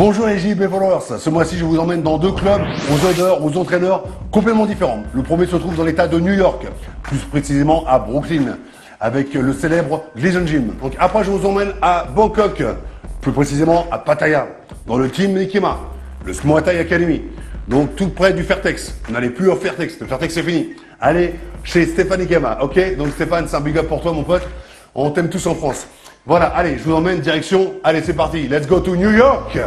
Bonjour les JB Followers, ce mois-ci je vous emmène dans deux clubs aux odeurs, aux entraîneurs complètement différents. Le premier se trouve dans l'état de New York, plus précisément à Brooklyn, avec le célèbre Gleason Gym. Donc après je vous emmène à Bangkok, plus précisément à Pattaya, dans le Team Nikema, le Muay Thai Academy. Donc tout près du Fairtex. N'allez plus au Fairtex, le Fairtex c'est fini. Allez chez Stéphane Nikema, ok? Donc Stéphane, c'est un big up pour toi mon pote. On t'aime tous en France. Voilà, allez, je vous emmène direction. Allez, c'est parti. Let's go to New York.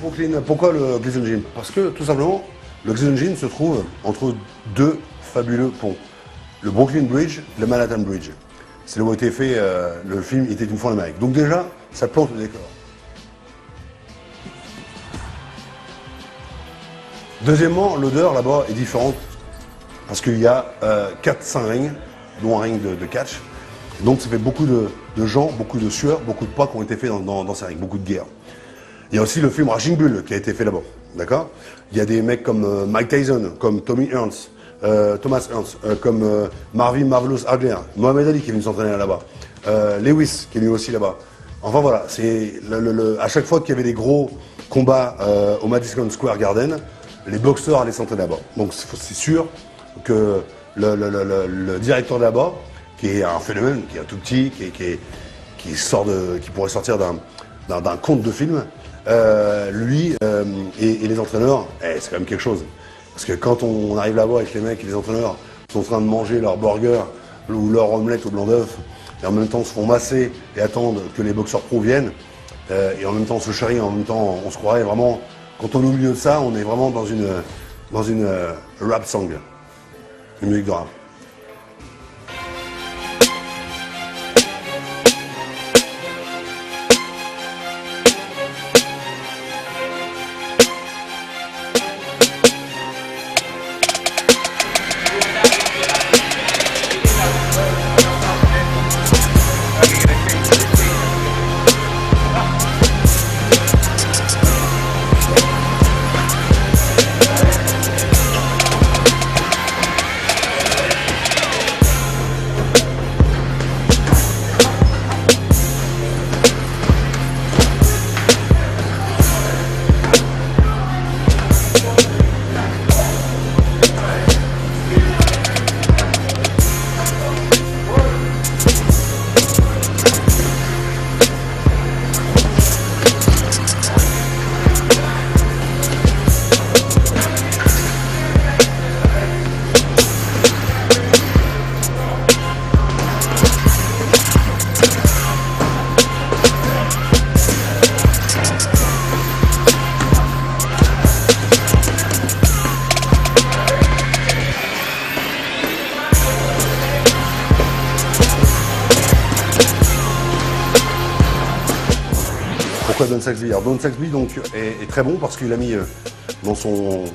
Brooklyn, pourquoi le Gleason Gym? Parce que tout simplement, le Gleason Gym se trouve entre deux fabuleux ponts. Le Brooklyn Bridge et le Manhattan Bridge. C'est là où a été fait le film était une fois en Amérique. Donc déjà, ça plante le décor. Deuxièmement, l'odeur là-bas est différente parce qu'il y a 4-5 rings, dont un ring de catch. Donc ça fait beaucoup de gens, beaucoup de sueur, beaucoup de pas qui ont été faits dans ces rings, beaucoup de guerre. Il y a aussi le film Raging Bull qui a été fait là-bas, d'accord? Il y a des mecs comme Mike Tyson, comme Thomas Ernst, comme Marvin Marvelous Hagler, Mohamed Ali qui est venu s'entraîner là-bas, Lewis qui est venu aussi là-bas. Enfin voilà, c'est à chaque fois qu'il y avait des gros combats au Madison Square Garden, les boxeurs allaient s'entraîner là-bas. Donc c'est sûr que le directeur de là-bas, qui est un phénomène, qui est un tout petit, qui pourrait sortir d'un conte de film, lui et les entraîneurs, c'est quand même quelque chose. Parce que quand on arrive là-bas et que les mecs et les entraîneurs sont en train de manger leur burger ou leur omelette au blanc d'œuf, et en même temps se font masser et attendent que les boxeurs pro viennent, et en même temps on se charrie, en même temps on se croirait vraiment, quand on est au milieu de ça, on est vraiment dans une rap song, une musique de rap. Pourquoi Don Saxby? Alors Don Saxby donc, est très bon parce qu'il a mis dans son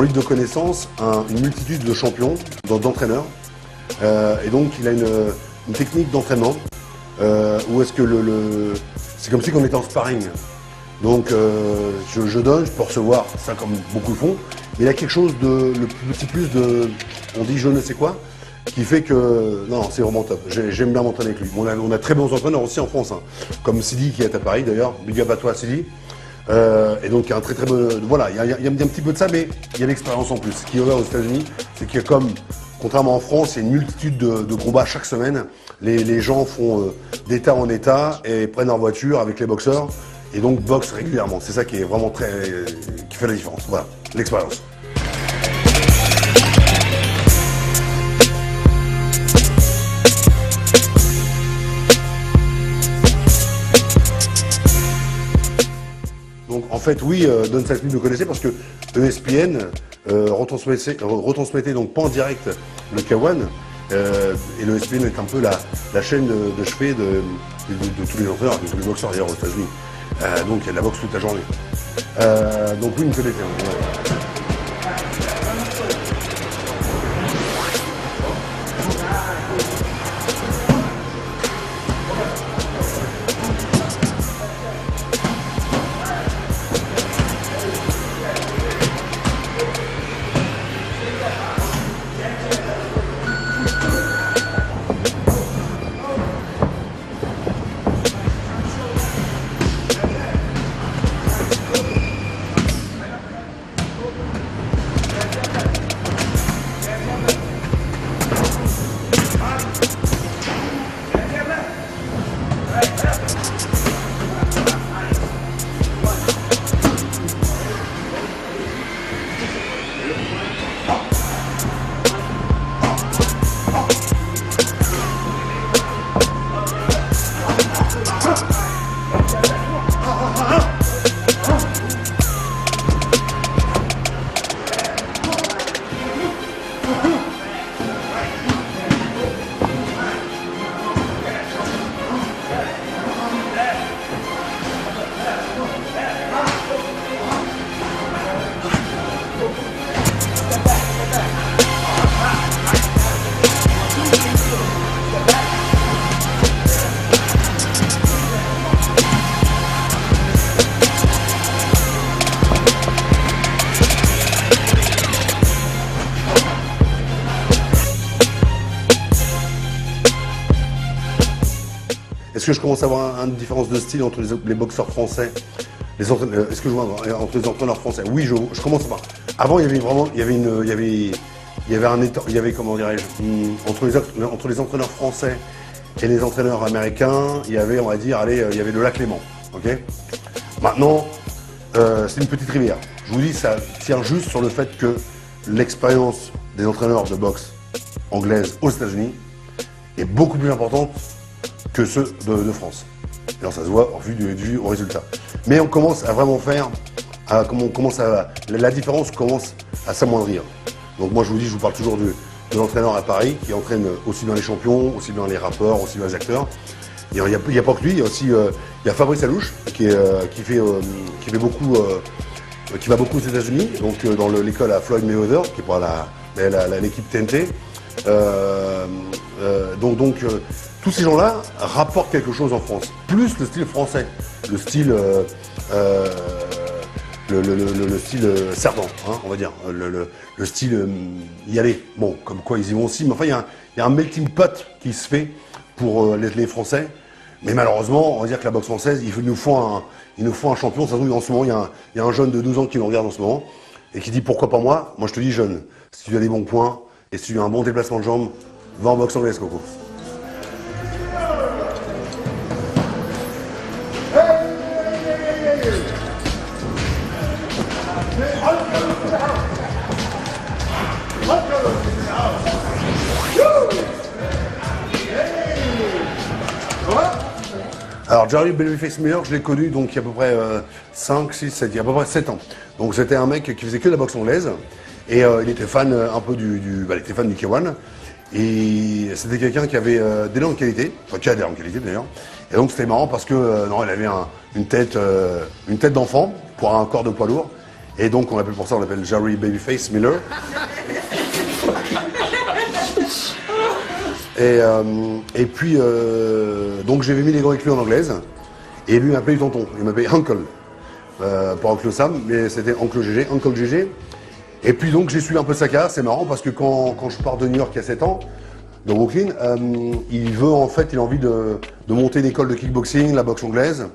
livre de connaissances une multitude de champions, d'entraîneurs. Et donc il a une technique d'entraînement où est-ce que c'est comme si on était en sparring. Donc je donne, je peux recevoir ça comme beaucoup le font. Mais il y a quelque chose le petit plus on dit je ne sais quoi, qui fait que, non, c'est vraiment top. J'aime bien m'entraîner avec lui. On a très bons entraîneurs aussi en France, hein, comme Sidi qui est à Paris d'ailleurs. Big up à toi Sidi. Et donc il y a un très bon, voilà, il y a un petit peu de ça, mais il y a l'expérience en plus. Ce qui est là aux États-Unis, c'est qu'il y a comme, contrairement en France, il y a une multitude de combats chaque semaine. Les gens font d'état en état et prennent leur voiture avec les boxeurs et donc boxent régulièrement. C'est ça qui est vraiment qui fait la différence. Voilà, l'expérience. fait, oui, Don Smith me connaissait parce que ESPN retransmettait donc pas en direct le K1. Et le ESPN est un peu la chaîne de chevet de tous les entraîneurs, de tous les boxeurs d'ailleurs aux États-Unis. Donc il y a de la boxe toute la journée. Donc oui, il me connaissait. Ouais. Est-ce que je commence à avoir une différence de style entre les boxeurs français, est-ce que je vois entre les entraîneurs français? Oui, je commence à voir. Avant, il y avait vraiment, comment dirais-je, entre les entraîneurs français et les entraîneurs américains, il y avait, on va dire, allez, il y avait le lac Léman, ok? Maintenant, c'est une petite rivière. Je vous dis, ça tient juste sur le fait que l'expérience des entraîneurs de boxe anglaise aux États-Unis est beaucoup plus importante que ceux de France. Alors ça se voit vu au résultat. Mais on commence à vraiment faire, la différence commence à s'amoindrir. Donc moi je vous parle toujours de l'entraîneur à Paris qui entraîne aussi bien les champions, aussi bien les rappeurs, aussi bien les acteurs. Il n'y a pas que lui, il y a aussi il y a Fabrice Alouche qui va beaucoup aux États-Unis, donc dans l'école à Floyd Mayweather, qui est pour l'équipe TNT. Donc tous ces gens-là rapportent quelque chose en France, plus le style français, le style style servant, hein, on va dire, le style y aller. Bon, comme quoi ils y vont aussi, mais enfin il y a un melting pot qui se fait pour les Français. Mais malheureusement, on va dire que la boxe française, il nous faut un champion. Ça se trouve, en ce moment, il y a un jeune de 12 ans qui nous regarde en ce moment et qui dit pourquoi pas moi. Moi je te dis jeune, si tu as des bons points et si tu as un bon déplacement de jambes, va en boxe anglaise, Coco. Alors Jerry Babyface Miller, je l'ai connu donc il y a à peu près 5, 6, 7, il y a à peu près 7 ans. Donc c'était un mec qui faisait que de la boxe anglaise et il était fan un peu il était fan du K1 et c'était quelqu'un qui avait d'énormes qualités, enfin qui a d'énormes qualités d'ailleurs. Et donc c'était marrant parce que non, il avait une tête d'enfant pour un corps de poids lourd et donc on l'appelle Jerry Babyface Miller. Et puis, donc j'avais mis les gants avec lui en anglaise, et lui il m'appelait tonton, il m'appelait Uncle, pas Uncle Sam, mais c'était Uncle GG. Et puis donc j'ai suivi un peu sa carrière, c'est marrant parce que quand je pars de New York il y a 7 ans, de Brooklyn, il a envie de monter une école de kickboxing, la boxe anglaise,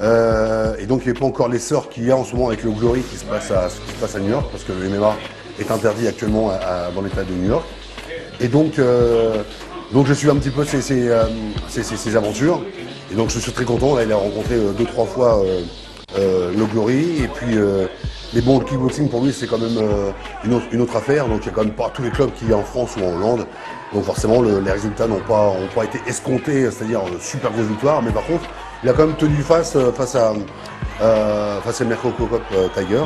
et donc il n'y avait pas encore l'essor qu'il y a en ce moment avec le Glory qui se passe à New York, parce que le MMA est interdit actuellement dans l'état de New York. Et donc je suis un petit peu ses aventures. Et donc je suis très content. Là, il a rencontré 2-3 fois le Glory. Et puis, mais bon, le kickboxing pour lui, c'est quand même une autre affaire. Donc il n'y a quand même pas tous les clubs qu'il y a en France ou en Hollande. Donc forcément, les résultats n'ont pas été escomptés, c'est-à-dire super grosse victoire. Mais par contre, il a quand même tenu face Enfin, c'est le Mercoco Cup Tiger.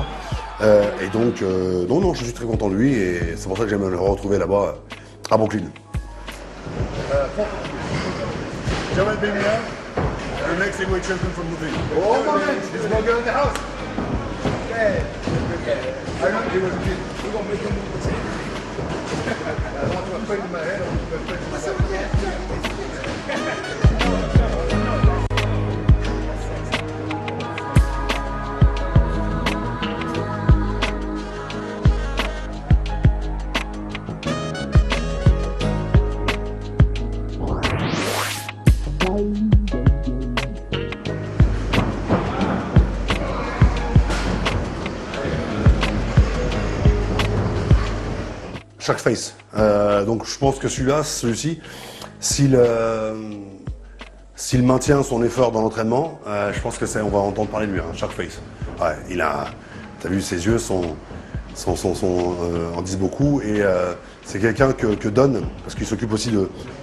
Et donc, non, je suis très content de lui et c'est pour ça que j'aime le retrouver là-bas à Brooklyn. Jamal Bemia, the next heavyweight champion from Brooklyn. Oh, man, he's going to go in the house. Yeah. I remember he was a kid. We're going to make him move the team. I want to put him in my head. Chaque face. Donc je pense que celui-ci, s'il maintient son effort dans l'entraînement, je pense que on va entendre parler de lui. Chaque face. Ouais, t'as vu, ses yeux en disent beaucoup et c'est quelqu'un que Don, parce qu'il s'occupe aussi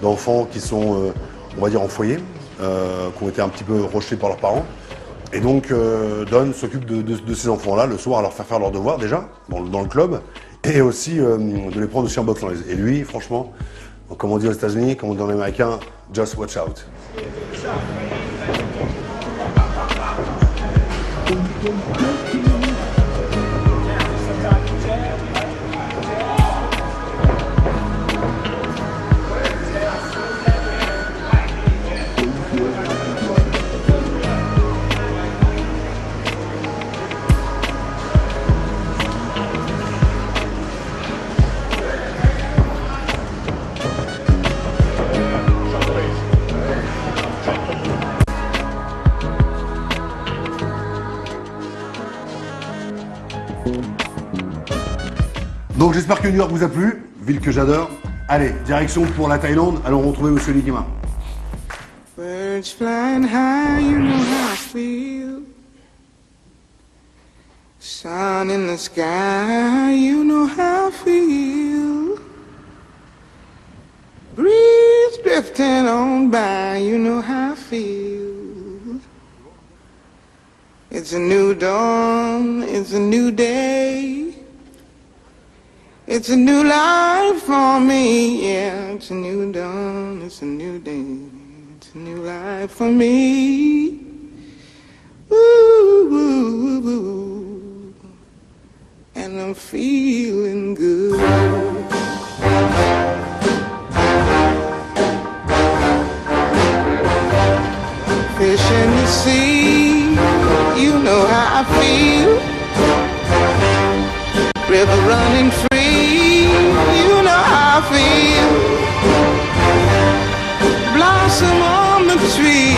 d'enfants qui sont, on va dire, en foyer, qui ont été un petit peu rejetés par leurs parents. Et donc Don s'occupe de ces enfants-là le soir à leur faire leurs devoirs déjà dans le club. Et aussi de les prendre aussi en boxe anglaise. Et lui, franchement, comme on dit aux États-Unis, comme on dit en américain, just watch out. Donc j'espère que New York vous a plu, ville que j'adore. Allez, direction pour la Thaïlande, allons retrouver Monsieur Nikema. Birds flying high, you know how I feel. Sun in the sky, you know how I feel. Breeze drifting on by, you know how I feel. It's a new dawn, it's a new day. It's a new life for me, yeah. It's a new dawn, it's a new day. It's a new life for me. Ooh, ooh, ooh. And I'm feeling good. Fish in the sea, you know how I feel. River running free, you know how I feel. Blossom on the tree,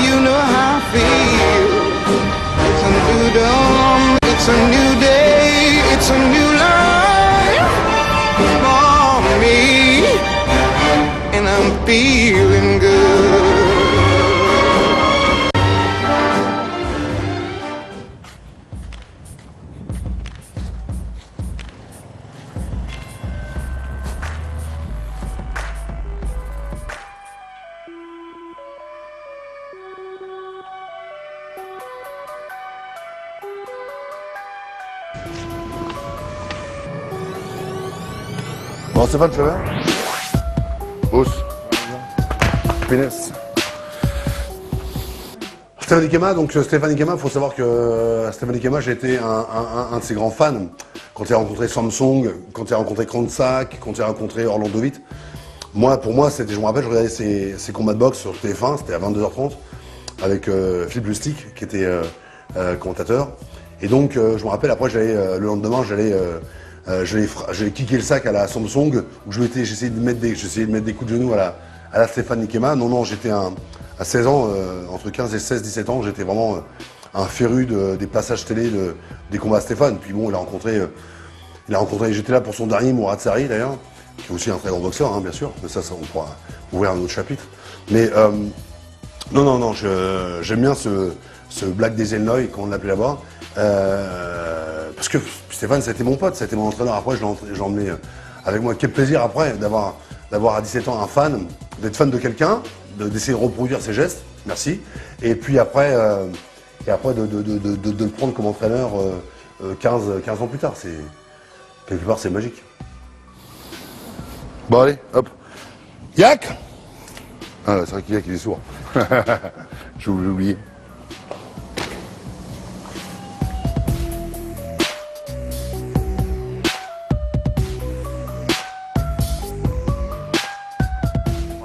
you know how I feel. It's a new dawn, it's a new day, it's a new life for me. And I'm feeling good. Bon, Stéphane, tu vas bien? Pousse. Pénis. Stéphane Nikema, donc Stéphane Nikema, il faut savoir que Stéphane Nikema, j'ai été un de ses grands fans. Quand il a rencontré Samsung, quand il a rencontré Kronsack, quand il a rencontré Orlando Witt. Moi, pour moi, je me rappelle, je regardais ses combats de boxe sur TF1, c'était à 22h30, avec Philippe Lustig, qui était commentateur. Et donc, je me rappelle, après, le lendemain, j'allais kicker le sac à la Samsung, où j'essayais de mettre des coups de genoux à la Stéphane Nikema. Non, j'étais à 16 ans, entre 15 et 16-17 ans, j'étais vraiment un féru des passages télé des combats à Stéphane. Puis bon, j'étais là pour son dernier, Mourad Sari d'ailleurs, qui est aussi un très grand boxeur, hein, bien sûr, mais ça, on pourra ouvrir un autre chapitre. Mais non, j'aime bien ce Black Diesel Noy, comme on l'appelait là-bas. Parce que Stéphane, c'était mon pote, c'était mon entraîneur. Après, je l'ai emmené avec moi. Quel plaisir après d'avoir à 17 ans un fan, d'être fan de quelqu'un, d'essayer de reproduire ses gestes. Merci. Et puis après, et après de le prendre comme entraîneur 15 ans plus tard. Quelque part, c'est magique. Bon, allez, hop. Yak. Ah, c'est vrai qu'il est sourd. J'ai oublié.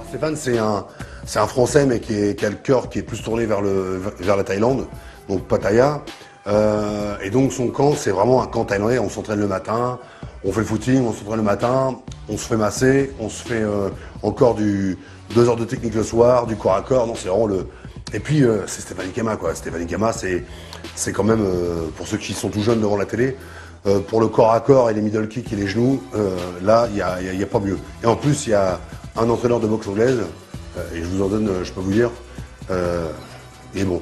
Stéphane, c'est un Français, mais qui a le cœur qui est plus tourné vers la Thaïlande, donc Pattaya. Et donc son camp, c'est vraiment un camp thaïlandais. On s'entraîne le matin, on fait le footing, on s'entraîne le matin, on se fait masser, on se fait encore 2 heures de technique le soir, du corps à corps. Non, c'est vraiment le. Et puis c'est Stéphane Ikema, quoi. Stéphane Ikema, c'est quand même pour ceux qui sont tout jeunes devant la télé. Pour le corps à corps et les middle kicks et les genoux, là, il y a pas mieux. Et en plus, il y a un entraîneur de boxe anglaise, et je vous en donne, je peux vous dire, il est bon.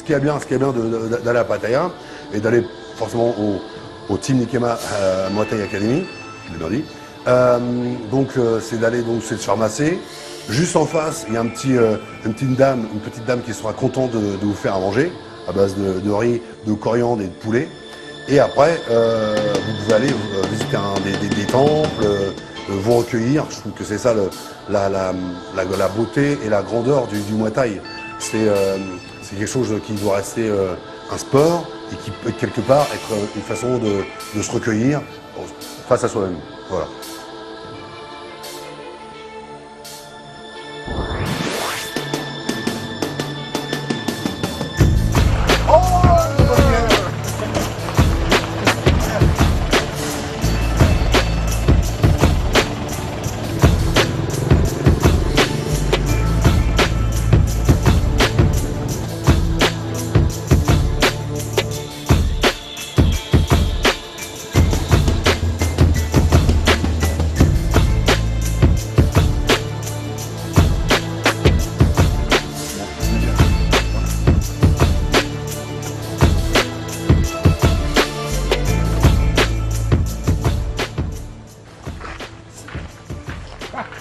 qui est bien d'aller à Pattaya et d'aller forcément au Team Nikema Muay Thai Academy, je l'ai bien dit. C'est d'aller c'est de se faire masser. Juste en face, il y a une petite dame qui sera contente de vous faire à manger à base de riz, de coriandre et de poulet. Et après, vous pouvez aller visiter des temples, vous recueillir. Je trouve que c'est ça la beauté et la grandeur du Muay Thai. C'est quelque chose qui doit rester un sport et qui peut quelque part être une façon de se recueillir face à soi-même. Voilà.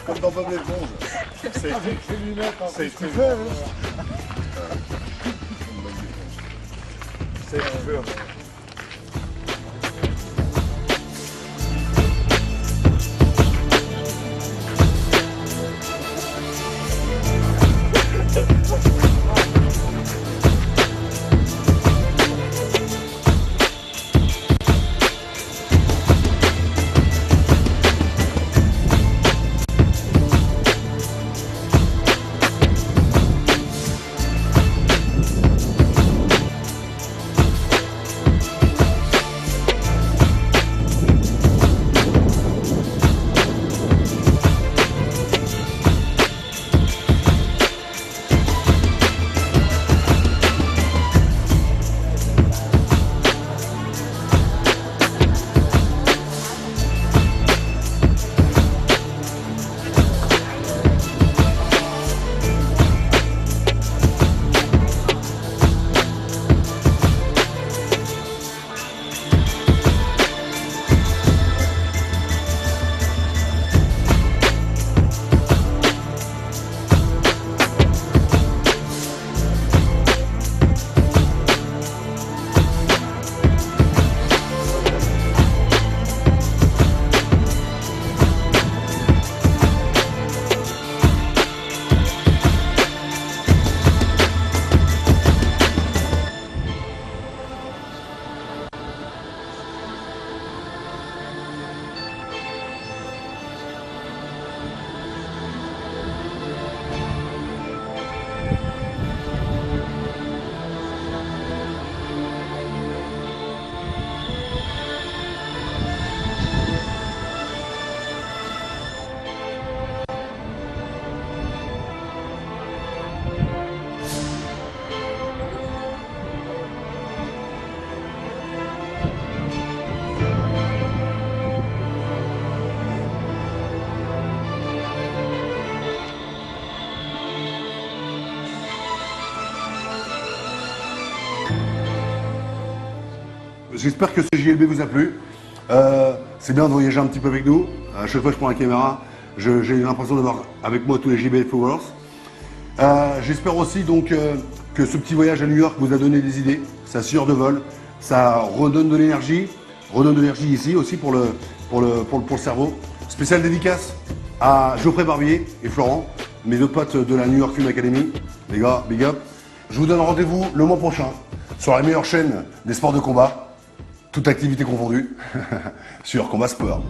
Comme dans Bob l'éponge. C'est J'espère que ce JLB vous a plu. C'est bien de voyager un petit peu avec nous. À chaque fois que je prends la caméra, j'ai l'impression d'avoir avec moi tous les JBL Followers. J'espère aussi donc que ce petit voyage à New York vous a donné des idées. Ça sueur de vol, ça redonne de l'énergie ici aussi pour le cerveau. Spéciale dédicace à Geoffrey Barbier et Florent, mes deux potes de la New York Film Academy. Les gars, big up. Je vous donne rendez-vous le mois prochain sur la meilleure chaîne des sports de combat, toute activité confondue, sur Combat Sport.